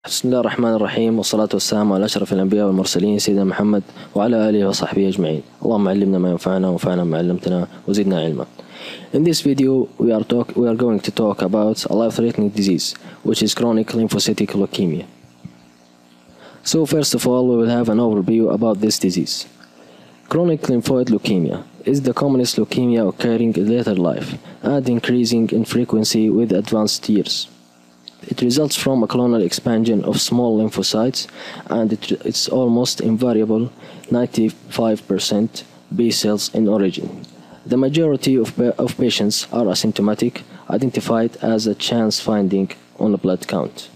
بسم الله الرحمن الرحيم، والصلاة والسلام على أشرف الأنبياء والمرسلين سيدنا محمد وعلى آله وصحبه أجمعين. اللهم علمنا ما ينفعنا وانفعنا ما علمتنا وزدنا علما. In this video we are going to talk about a life-threatening disease, which is chronic lymphocytic leukemia. So first of all, we will have an overview about this disease. Chronic lymphoid leukemia is the commonest leukemia occurring in later life and increasing in frequency with advanced years. It results from a clonal expansion of small lymphocytes, and it's almost invariable 95% B cells in origin. The majority of patients are asymptomatic, identified as a chance finding on a blood count.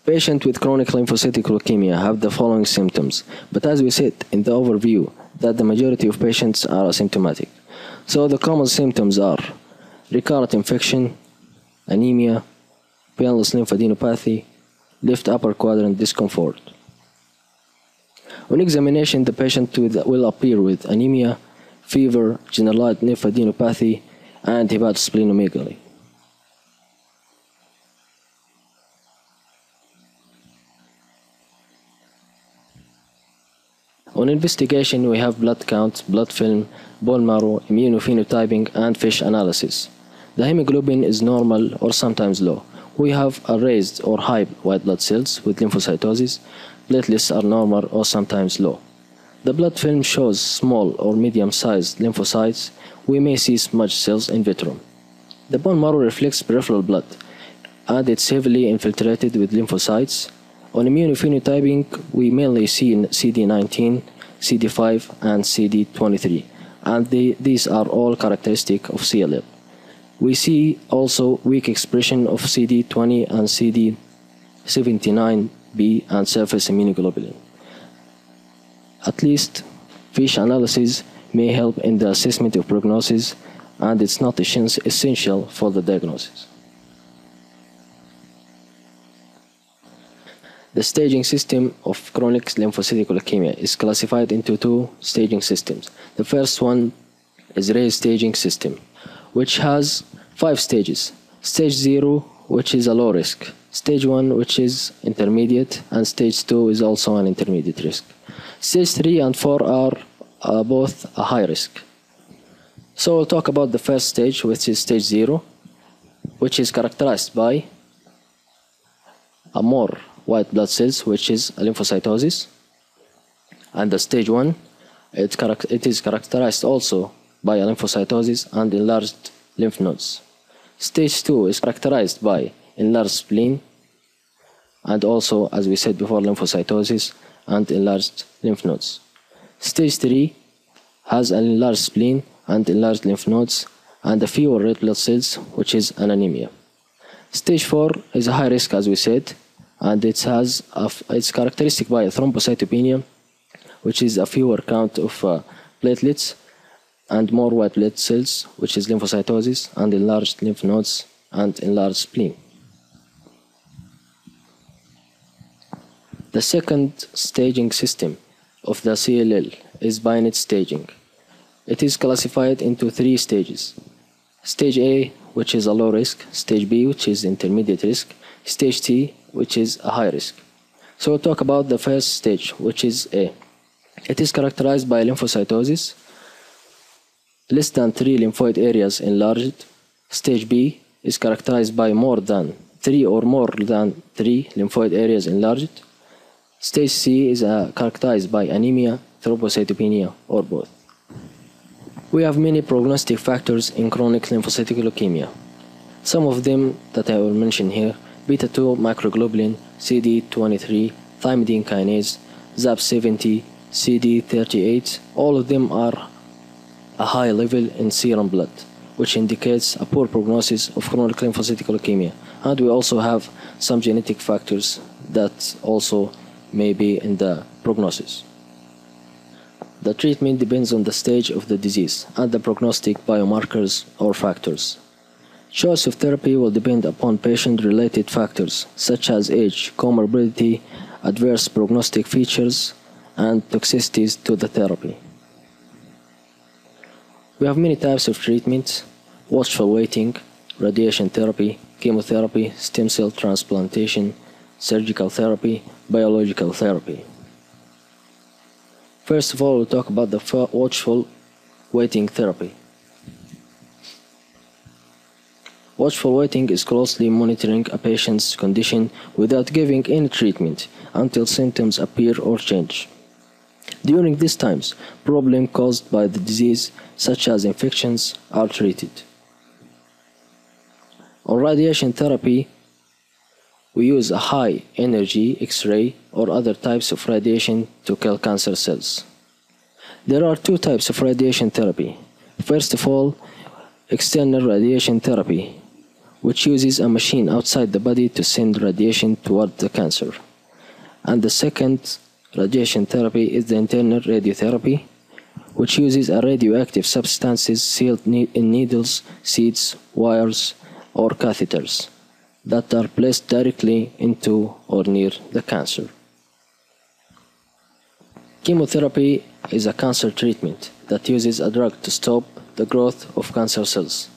Patients with chronic lymphocytic leukemia have the following symptoms, but as we said in the overview that the majority of patients are asymptomatic. So the common symptoms are recurrent infection, anemia, painless lymphadenopathy, left upper quadrant discomfort. On examination, the patient will appear with anemia, fever, generalized lymphadenopathy, and hepatosplenomegaly. On investigation, we have blood count, blood film, bone marrow, immunophenotyping, and FISH analysis. The hemoglobin is normal or sometimes low. We have a raised or high white blood cells with lymphocytosis. Platelets are normal or sometimes low. The blood film shows small or medium-sized lymphocytes. We may see smudged cells in vitro. The bone marrow reflects peripheral blood, and it's heavily infiltrated with lymphocytes. On immunophenotyping, we mainly see CD19, CD5, and CD23, and these are all characteristic of CLL. We see also weak expression of CD20 and CD79B and surface immunoglobulin. At least FISH analysis may help in the assessment of prognosis, and it's not essential for the diagnosis. The staging system of chronic lymphocytic leukemia is classified into two staging systems. The first one is raised staging system, which has 5 stages. Stage 0, which is a low risk. Stage 1, which is intermediate, and stage 2 is also an intermediate risk. Stage 3 and 4 are both a high risk. So we'll talk about the first stage, which is stage 0, which is characterized by a more white blood cells, which is a lymphocytosis. And the stage 1, it is characterized also by a lymphocytosis and enlarged lymph nodes. Stage 2 is characterized by enlarged spleen, and also, as we said before, lymphocytosis and enlarged lymph nodes. Stage 3 has an enlarged spleen and enlarged lymph nodes and a fewer red blood cells, which is an anemia. Stage 4 is a high risk, as we said, and it's characteristic by thrombocytopenia, which is a fewer count of platelets and more white blood cells, which is lymphocytosis, and enlarged lymph nodes and enlarged spleen. The second staging system of the CLL is binary staging. It is classified into 3 stages. Stage A, which is a low risk. Stage B, which is intermediate risk. Stage C, which is a high risk. So we'll talk about the first stage, which is A. It is characterized by lymphocytosis, less than 3 lymphoid areas enlarged. Stage B is characterized by more than 3 or more than 3 lymphoid areas enlarged. Stage C is characterized by anemia, thrombocytopenia, or both. We have many prognostic factors in chronic lymphocytic leukemia. Some of them that I will mention here: beta-2 microglobulin, CD23, thymidine kinase, ZAP70, CD38. All of them are a high level in serum blood, which indicates a poor prognosis of chronic lymphocytic leukemia. And we also have some genetic factors that also may be in the prognosis. The treatment depends on the stage of the disease and the prognostic biomarkers or factors. Choice of therapy will depend upon patient-related factors such as age, comorbidity, adverse prognostic features, and toxicities to the therapy. We have many types of treatments: watchful waiting, radiation therapy, chemotherapy, stem cell transplantation, surgical therapy, biological therapy. First of all, we'll talk about the watchful waiting therapy. Watchful waiting is closely monitoring a patient's condition without giving any treatment until symptoms appear or change. During these times, problems caused by the disease, such as infections, are treated. On radiation therapy, we use a high-energy X-ray or other types of radiation to kill cancer cells. There are two types of radiation therapy. First of all, external radiation therapy, which uses a machine outside the body to send radiation toward the cancer. And the second radiation therapy is the internal radiotherapy, which uses a radioactive substances sealed in needles, seeds, wires, or catheters that are placed directly into or near the cancer. Chemotherapy is a cancer treatment that uses a drug to stop the growth of cancer cells.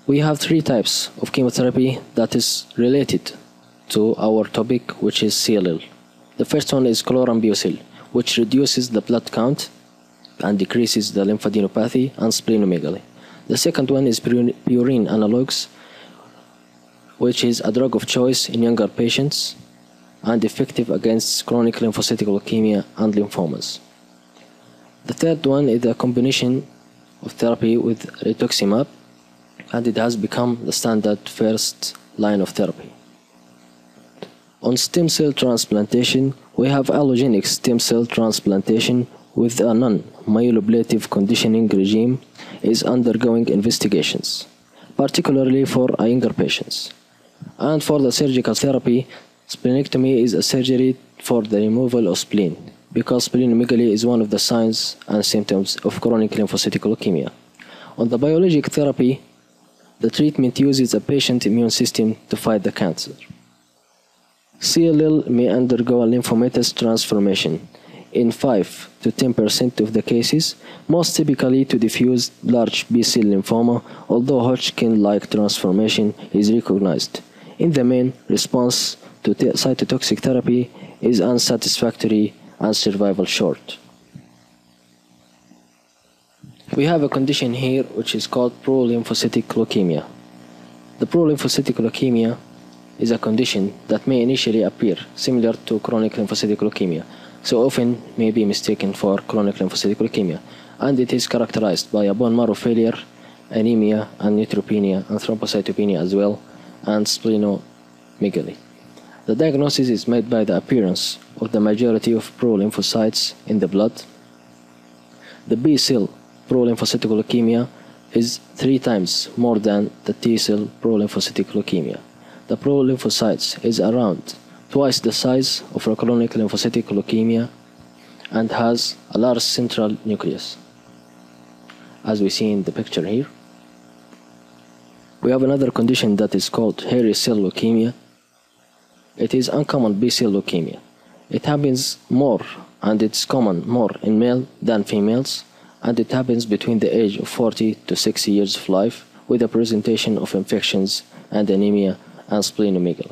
We have three types of chemotherapy that is related to our topic, which is CLL. The first one is chlorambucil, which reduces the blood count and decreases the lymphadenopathy and splenomegaly. The second one is purine analogs, which is a drug of choice in younger patients and effective against chronic lymphocytic leukemia and lymphomas. The third one is a combination of therapy with rituximab, and it has become the standard first line of therapy. On stem cell transplantation, we have allogenic stem cell transplantation with a non-myeloablative conditioning regime is undergoing investigations, particularly for younger patients. And for the surgical therapy, splenectomy is a surgery for the removal of spleen, because splenomegaly is one of the signs and symptoms of chronic lymphocytic leukemia. On the biologic therapy, the treatment uses a patient's immune system to fight the cancer. CLL may undergo a lymphomatous transformation in 5 to 10% of the cases, most typically to diffuse large B-cell lymphoma, although Hodgkin-like transformation is recognized. In the main, response to cytotoxic therapy is unsatisfactory and survival short. We have a condition here which is called pro-lymphocytic leukemia. The pro-lymphocytic leukemia is a condition that may initially appear similar to chronic lymphocytic leukemia, so often may be mistaken for chronic lymphocytic leukemia, and it is characterized by a bone marrow failure, anemia and neutropenia and thrombocytopenia as well, and splenomegaly. The diagnosis is made by the appearance of the majority of pro-lymphocytes in the blood. The B-cell pro-lymphocytic leukemia is 3 times more than the T-cell pro-lymphocytic leukemia. The pro-lymphocytes is around twice the size of a chronic lymphocytic leukemia and has a large central nucleus, as we see in the picture here. We have another condition that is called hairy cell leukemia. It is uncommon B-cell leukemia. It happens more, and it's common more in male than females, and it happens between the age of 40 to 60 years of life with a presentation of infections and anemia and splenomegaly.